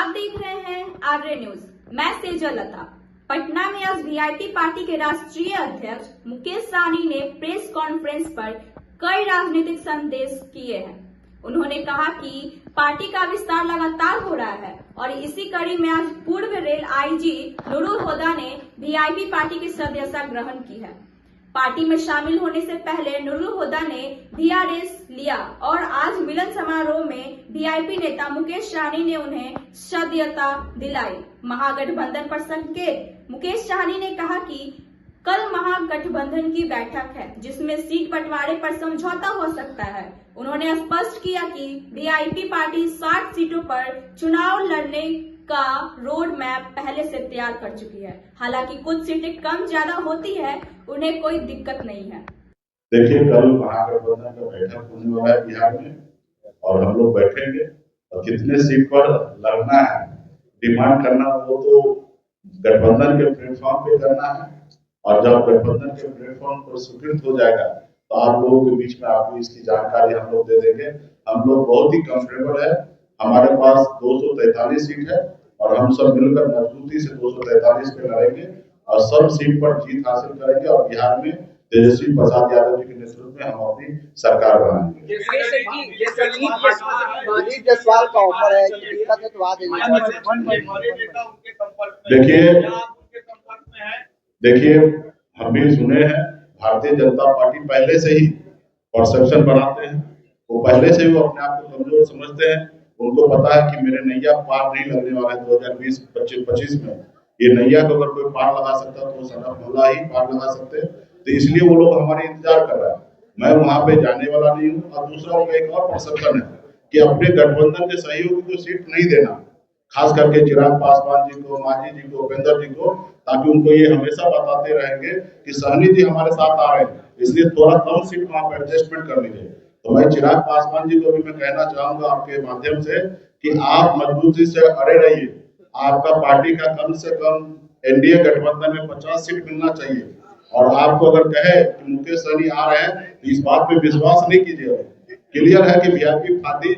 आप देख रहे हैं आर्य न्यूज। मैं सेजल लता। पटना में आज वीआईपी पार्टी के राष्ट्रीय अध्यक्ष मुकेश सहनी ने प्रेस कॉन्फ्रेंस पर कई राजनीतिक संदेश किए हैं। उन्होंने कहा कि पार्टी का विस्तार लगातार हो रहा है और इसी कड़ी में आज पूर्व रेल आईजी नुरुल हुदा ने वीआईपी पार्टी की सदस्यता ग्रहण की है। पार्टी में शामिल होने से पहले नुरुल हुदा ने वीआरएस लिया और आज मिलन समारोह में वीआईपी नेता मुकेश सहनी ने उन्हें सदस्यता दिलाई। महागठबंधन पर संकेत। मुकेश सहनी ने कहा कि कल महागठबंधन की बैठक है जिसमें सीट बंटवारे पर समझौता हो सकता है। उन्होंने स्पष्ट किया कि वीआईपी पार्टी 60 सीटों पर चुनाव लड़ने का रोड मैप पहले से तैयार कर चुकी है। हालांकि कुछ सीटें कम ज्यादा होती है, उन्हें कोई दिक्कत नहीं है। देखिए, कल महागठबंधन का बैठक होने वाला है बिहार में और हम लोग बैठेंगे और कितने सीट पर लड़ना है डिमांड करना वो तो गठबंधन के प्लेटफॉर्म पे करना है और जब गठबंधन के प्लेटफॉर्म पर स्वीकृत हो जाएगा तो आप लोगों के बीच में आपको इसकी जानकारी हम लोग दे देंगे। हम लोग बहुत ही कंफर्टेबल है, हमारे पास 243 सीट है और हम सब मिलकर मजबूती से 243 पे लड़ेंगे और सब सीट पर जीत हासिल करेंगे और बिहार में तेजस्वी प्रसाद यादव जी के नेतृत्व में हम अपनी सरकार बनाएंगे। देखिए हम भी सुने हैं, भारतीय जनता पार्टी पहले से ही परसेप्शन बनाते हैं, वो पहले से ही वो अपने आप को कमजोर समझते हैं। उनको पता है कि मेरे नैया पार नहीं लगने वाला है 2020-25 में। ये नैया को अगर कोई पार लगा सकता तो सना मोहल्ला ही पार लगा सकते हैं, तो इसलिए वो लोग हमारे इंतजार कर रहा है। मैं वहां पे जाने वाला नहीं हूँ और दूसरा उनका एक और परसेप्शन है कि अपने गठबंधन के सहयोगी को सीट नहीं देना, खास करके चिराग पासवान जी को, मांझी जी को, उपेंद्र जी को, ताकि उनको ये हमेशा बताते रहेंगे कि सहनी जी हमारे साथ आ रहे हैं, इसलिए थोड़ा कम सीट वहां पर एडजस्टमेंट कर लीजिए। तो मैं चिराग पासवान जी को भी मैं कहना चाहूंगा आपके माध्यम से कि आप मजबूती से अड़े रहिए। आपका पार्टी का कम से कम एनडीए गठबंधन में 50 सीट मिलना चाहिए और आपको अगर कहे कि मुकेश सहनी आ रहे हैं तो इस बात पे विश्वास नहीं कीजिएगा। क्लियर है कि वीआईपी पार्टी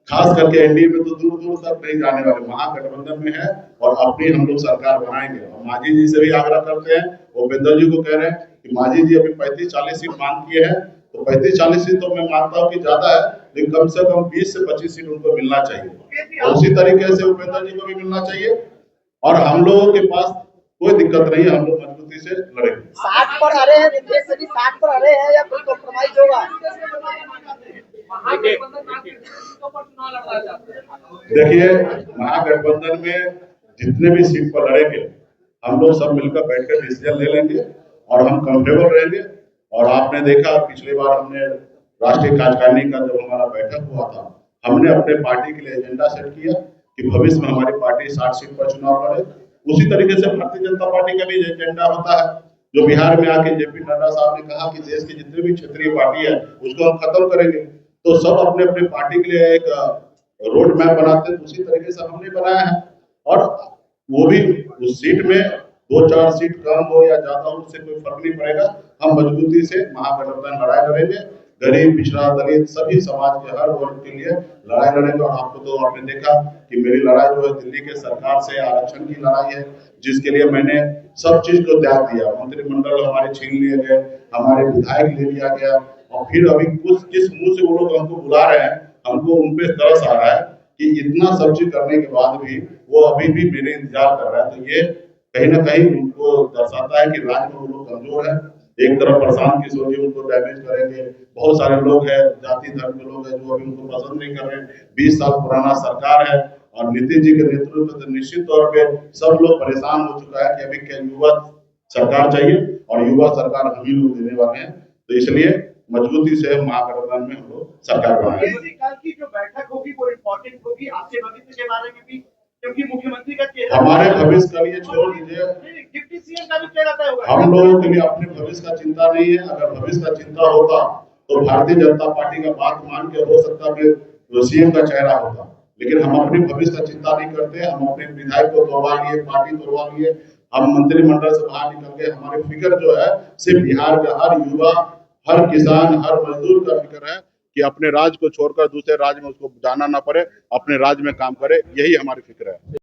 खास करके एनडीए में तो दूर दूर तक नहीं जाने वाले, महागठबंधन में है और अपनी हम लोग सरकार बनाएंगे। और मांझी जी से भी आग्रह करते हैं, उपेंद्र जी को कह रहे हैं कि मांझी जी अभी 35-40 सीट मांग किए हैं, तो 35-40 सीट तो मैं मानता हूँ कि ज्यादा है, लेकिन कम से कम 20 से 25 सीट उनको मिलना चाहिए और उसी तरीके से उपेंद्र जी को भी मिलना चाहिए और हम लोगों के पास कोई दिक्कत नहीं है, हम लोग मजबूती से लड़ेंगे। 60 पर अरे हैं, 60 पर अरे हैं या कोई कॉम्प्रोमाइज होगा? देखिए, महागठबंधन में जितने भी सीट पर लड़ेंगे हम लोग सब मिलकर बैठकर डिसीजन ले लेंगे और हम कंफर्टेबल रहेंगे। और आपने देखा पिछली बार हमने राष्ट्रीय कार्यकारिणी का जब हमारा बैठक हुआ था, हमने अपने पार्टी के लिए एजेंडा सेट किया कि भविष्य में हमारी पार्टी 60 सीट पर चुनाव लड़े। उसी तरीके से भारतीय जनता पार्टी का भी एजेंडा होता है, जो बिहार में आके जेपी नड्डा साहब ने कहा कि देश की जितनी भी क्षेत्रीय पार्टी है उसको हम खत्म करेंगे। तो सब अपने अपने पार्टी के लिए एक रोड मैप बनाते हैं, उसी तरीके से हमने बनाया है और वो भी उस सीट में 2-4 सीट कम हो या ज्यादा हो उससे कोई फर्क नहीं पड़ेगा। हम मजबूती से महागठबंधन लड़ाई लड़ेंगे, गरीब, पिछड़ा, दलित सभी समाज के हर वर्ग के लिए लड़ाई लड़ेंगे। और आपको तो आपने देखा कि मेरी लड़ाई जो है दिल्ली के सरकार से आरक्षण की लड़ाई है, जिसके लिए मैंने सब चीज को त्याग दिया। मंत्रिमंडल हमारे छीन लिए गए, हमारे विधायक ले लिया गया और फिर अभी कुछ किस मुंह से वो लोग हमको बुला रहे हैं, हमको उनपे तरस आ रहा है कि इतना सब चीज करने के बाद भी वो अभी भी मेरे इंतजार कर रहा है। तो ये कहीं ना कहीं उनको दर्शाता है कि राज्य में वो लोग कमजोर है। एक तरफ प्रशांत किशोर जी उनको डैमेज करेंगे, बहुत सारे लोग हैं, जाति धर्म के लोग हैं जो अभी उनको पसंद नहीं कर रहे। 20 साल पुराना सरकार है और नीतीश जी के नेतृत्व में तो निश्चित तौर पे सब लोग परेशान हो चुका है कि अभी क्या युवा सरकार चाहिए और युवा सरकार हम ही लोग देने वाले हैं। तो इसलिए मजबूती से महागठबंधन में हम लोग सरकार बनाएंगे। कल की जो बैठक होगी वो इम्पोर्टेंट होगी आपके भविष्य के बारे में भी, क्योंकि मुख्यमंत्री का चेहरा हमारे भविष्य के लिए छोड़ दीजिए, डिप्टी सीएम का भी चेहरा तय होगा। हम लोगों के लिए अपने भविष्य का चिंता नहीं है। अगर भविष्य का चिंता होता तो भारतीय जनता पार्टी का बात मान के हो सकता है सीएम का चेहरा होता, लेकिन हम अपने भविष्य का चिंता नहीं करते। हम अपने विधायक को तोड़वा लिए, पार्टी तोड़वा लिए, हम मंत्रिमंडल से बाहर निकल के हमारे फिक्र जो है सिर्फ बिहार का हर युवा, हर किसान, हर मजदूर का फिक्र है कि अपने राज्य को छोड़कर दूसरे राज्य में उसको जाना ना पड़े, अपने राज्य में काम करे, यही हमारी फिक्र